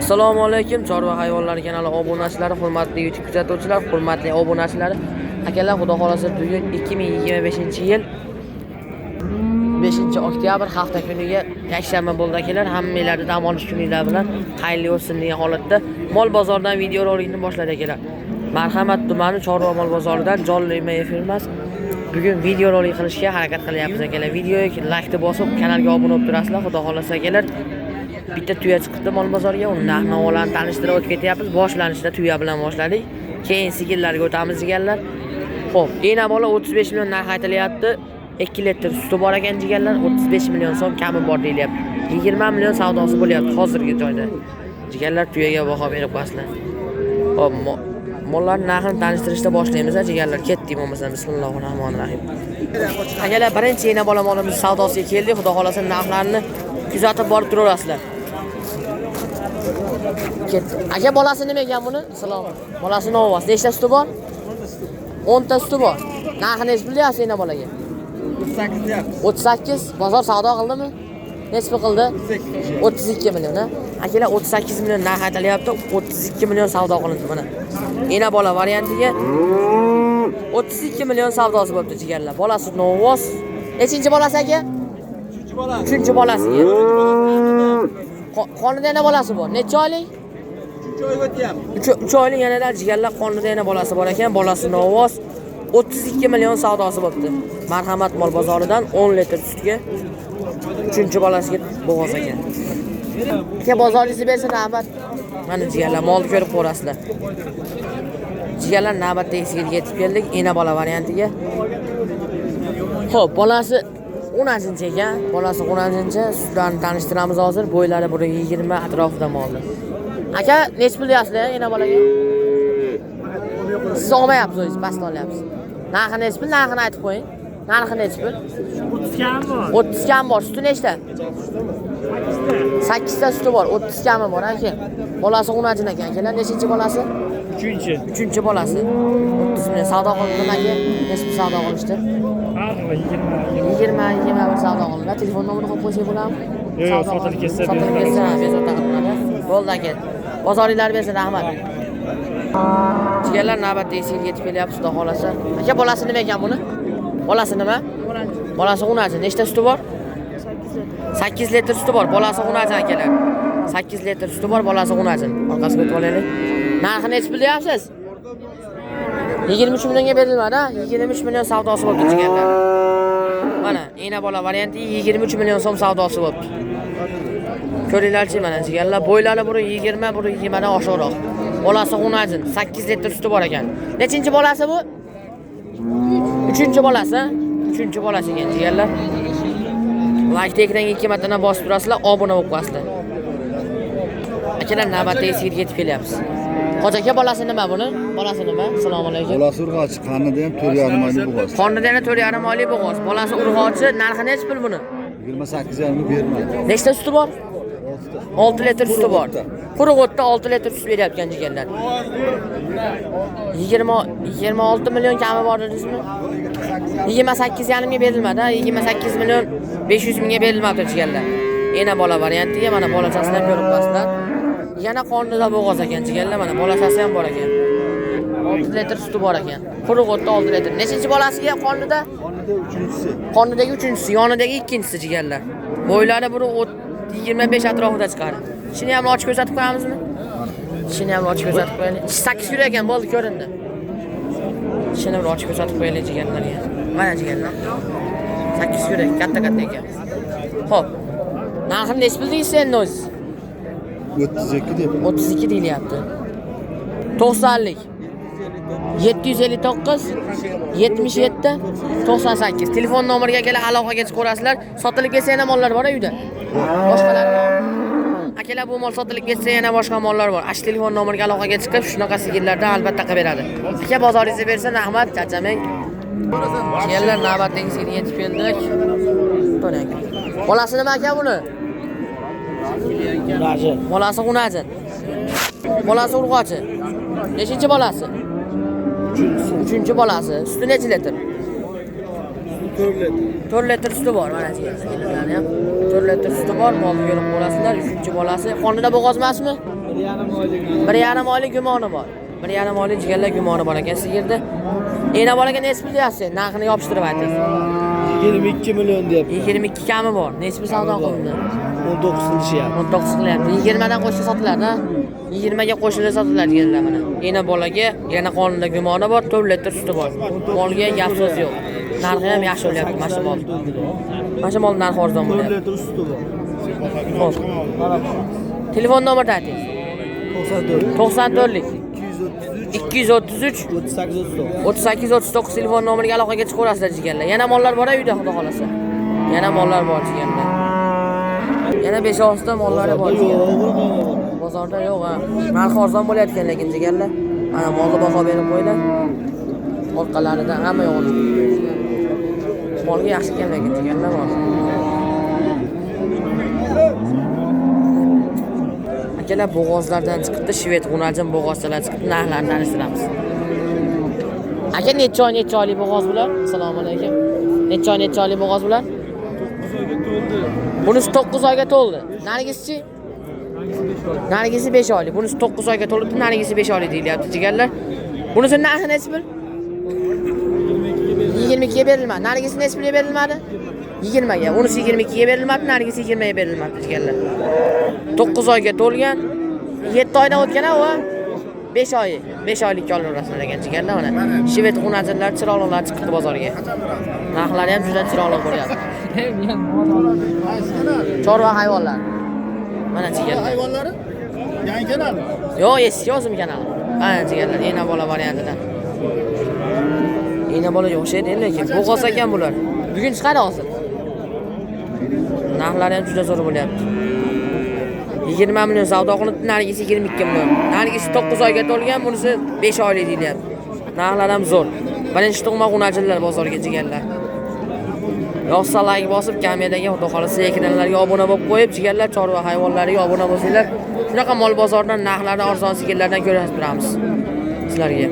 Assalomu alaykum, Chorva hayvonlari kanali obunachilari, hurmatli YouTube kuzatuvchilar, hurmatli obunachilar. Akalar, xudo xolasa bugun 2025-yil 5-oktyabr hafta kuniga yakshanba bo'ldi akalar. Hammanglarni dam olish kuninglar bilan xayrli o'tsin degan holatda mol bozoridan video rolikni boshladi akalar. Marhamat tumani Chorva mol bozoridan jonli efir emas. Bugun video rolik qilishga harakat qilyapmiz akalar. Videoga like bosib, kanalga obuna bo'lib turasizlar. Xudo xolasa akalar. Bitta tuya chiqdi mol bozoriga, uni narx-navolarni tanishtirib o'tib ketyapmiz. Boshlanishda tuya bilan boshladik. Keyin sigirlarga o'tamiz deganlar. Xo'p, ena bola 35 million narx aytilyapti. 2 litr suti bor ekan deganlar, 35 million so'm kami bor deyilyapti. 20 million savdosi bo'lyapti hozirgi joyda. Deganlar tuyaga baho berib qo'yasizlar. Xo'p, mollarning narxini tanishtirishda boshlaymiz deganlar. Ketdik bo'lmasa bismillahirrohmanirrohim. Akalar, birinchi ena bola molimiz savdosiga keldik. Xudo xolasa narxlarni kuzatib borib turasizlar. Aka, bolasi nima ekan buni? Salom. Bolasi novoz. Nechta suti bor? 10 ta suti bor. Narxini nech bilyapsiz ena bolaga? 38. Bozor savdo qildimi? Nech pul qildi? 32 million. Akalar, 38 million narx aytilyapti. 32 million savdo qilindi mana. Ena bola variantiga 32 million savdosi bo'libdi jigarlar. Bolasi novoz. Nechinchi bolasi aka? 3-chi bolasiga. Qonida yana bolasi bor. Necha oylik? 3 oylik yana jigarlar qonida yana bolasi bor ekan. Bolasi novoz. 32 million savdosi bo'libdi. Marhamat mol bozoridan 10 litr sutga 3-chi bolasiga bo'g'oz ekan. Aka, bozoringizni bersin rahmat. Mana jigarlar molni ko'rib ko'rasizlar. Jigarlar navbatdagi sigirga yetib keldik. Ena bola variantiga. Xo'p, bolasi 10-chi ekan. Bolasi 10-chi. Sutlarni tanishtiramiz hozir. Bo'ylari 120 atrofida moldi. Aka, nech pul deyapsizlar ena bolaga? Siz olmayapsiz, o'zingiz past olyapsiz. Narxi nech pul? Narxini aytib qo'ying. Narxi nech pul? 30 kam bor. 30 kam bor. Suti nechta? 8 ta suti bor. 30 kami bor aka. Bolasi 10-chi ekan. Akalar, nechinchi bolasi? 3-chi. 3-chi bolasi. 30 million savdo qildi aka. Nech pul savdo qilishdi? 20 savdo qildi. Telefon nomerini qo'yib qo'ysak bo'ladimi? Yo'q, sotilib ketsa, bezovta qilinadi. Bo'ldi aka. Bozoringlar bersin, rahmat. Jigarlar navbatdagi sigirga yetib kelyapti, xudo xolasa. Aka, bolasi nima ekan buni? Bolasi nima? Bolasi 10-chi. Nechta suti bor? 8 litr suti bor. Bolasi 10-chi akalar. 8 litr suti bor, bolasi 10-chi. Orqasiga o'tib olaylik. Narxini nech pul deyapsiz? 23 millionga berilmadi, 23 million savdosi bo'ldi jigarlar. Mana, ena bola varianti 23 million so'm savdosi bo'ldi. Ko'ringlarchi mana jigarlar, bo'ylari buri 20, buri 20 dan oshiqroq. Bolasi 10-chi, 8 litr suti bor ekan. Nechinchi bolasi bu? 3-chi bolasi. 3-chi bolasi ekan jigarlar. Like ekranga 2 martadan bosib turasizlar, obuna bo'lib qo'yasizlar. Akalar, navbatdagi sigirga yetib kelyapmiz. Hoji aka, bolasi nima buni? Bolasi nima? Assalomu alaykum. Bolasi urg'ochi, qonida ham 4,5 oylik bo'g'oz. Qonida ham 4,5 oylik bo'g'oz. Bolasi urg'ochi, narxi nech pul buni? 28,5 bermaydi. Nechta suti bor? 6 litr suti bor. Quruq o'tda 6 litr sut beryapti jigarlar. 26 million kami bor dedingizmi? 28,5 ga berilmadi, 28 million 500 mingga berilmadi jigarlar. Ena bola variantiga mana bolachasini ham ko'rib qo'yasizlar. Yana qonida bo'g'oz ekan jigarlar, mana bolachasi ham bor ekan. 6 litr suti bor ekan. Quruq o'tda 6 litr. Nechinchi bolasiga qonida? Qonidagi 3-chisi, yonidagi 2-chisi jigarlar. Bo'ylari biri 25 atrofida chiqadi. Shuni ham ochib ko'rsatib qo'yamizmi? Shuni ham ochib ko'rsatib qo'yaylik. 8 kilo ekan, bo'ldi, ko'rindi. Shuni ham ochib ko'rsatib qo'yaylik jigarlarga. Mana jigarlar. 8 kilo, katta-katta ekan. Xo'p. Narxini nech pul deysiz endi o'zingiz? 32 deb. 32 deyilyapti. 90lik. 759 77 98. Telefon nomeriga kelib aloqaga chiqarasizlar. Sotilib ketsa yana mollar bor uyda. Boshqalari bor. Akalar, bu mol sotilib ketsa yana boshqa mollar bor. Ash telefon nomeriga aloqaga chiqib, shunaqa sigirlardan albatta qilib beradi. Aka, bozoringizni bersin, rahmat, charchamang. Jigarlar, navbatdagi sigirga yetib keldik. To'lang. Bolasi nima aka buni? Bolasi 10-chi. Bolasi urg'ochi. Nechinchi bolasi? 3-chi bolasi. Suti necha litr? 4 litr suti bor mana sigirlarni ham. 4 litr suti bor, molni ko'rib qo'rasizlar. 3-chi bolasi. Qonida bo'g'oz emasmi? 1,5 oylik gumoni bor. 1,5 oylik jigarlar gumoni bor ekan sigirda. Ena bolaga nesbi deyapsiz, narxini yopishtirib ayting. 22 million deyapti. 22 kami bor. Nesbi savdo qilindi. 19 qilishyapti. 19 qilyapti. 20 dan qo'shsa sotiladi. 20 ga qo'shilsa sotiladi jigarlar mana. Ena bolaga yana qonunda gumoni bor, 4 litr suti bor. Molga gap so'z yo'q. Narxi ham yaxshi bo'lyapti mana shu mol. Mana shu mol narxi arzon 4 bo'lyapti. litr suti bor. Xo'p. Telefon nomerni ayting. 94 94lik 233 233 38 38-39 telefon nomeriga aloqaga chiqaverasizlar jigarlar. Yana mollar bor uyda xudo xolasa. Yana mollar bor jigarlar. Yana 5-6 ta mollari bor jigarlar. Bozorda yo'q ha. Narxi arzon bo'layotgan lekin jigarlar. Mana molga baho berib qo'ylar. Orqalaridan hamma yo'q. Molga yaxshi ekan lekin jigarlar bor. Akalar bo'g'ozlardan chiqibdi, shved g'unajin bo'g'ozchalar chiqibdi, narxlarini tanishtiramiz. Aka necha oylik bo'g'oz bular? Assalomu alaykum. Necha oylik bo'g'oz bular? 9 oyga to'ldi. Bunisi 9 oyga to'ldi. Narigisi-chi? Narigisi 5 oylik. Bunisi 9 oyga to'libdi, narigisi 5 oylik deyilyapti jigarlar. Bunisi narxi nechi pul? 22 ga berilmadi. Narigisi nechi pulga berilmadi? 20 ga. Bunisi 22 ga berilmadi, narigisi 20 ga berilmadi jigarlar. 9 oyga to'lgan, 7 oydan o'tgan u. 5 oylikka olaverasizlar ekan jigarlar mana. Shved xunajinlar, chiroqlar chiqdi bozorga. Narxlari ham juda chiroqli bo'lyapti. Chorva hayvonlar. Mana jigarlar. Hayvonlari yangi kanalmi? Yo'q, eski o'zim kanal. Mana jigarlar, ena bola variantidan. Ena bola o'xshaydi lekin bo'g'oz ekan bular. Bugun chiqadi hozir. Narxlari ham juda zo'r bo'lyapti. 20 million savdo qilibdi, narigisi 22 million. Narigisi 9 oyga to'lgan, bunisi 5 oylik deyilyapti. Narxlar ham zo'r. Birinchi tug'ma g'unajinlar bozorga jigarlar. Yo'qsa like bosib, kameraga xudo xolasa ekranlarga obuna bo'lib qo'yib, jigarlar chorva hayvonlariga obuna bo'lsanglar, shunaqa mol bozordan narxlari arzon sigirlardan ko'rsatib turamiz sizlarga.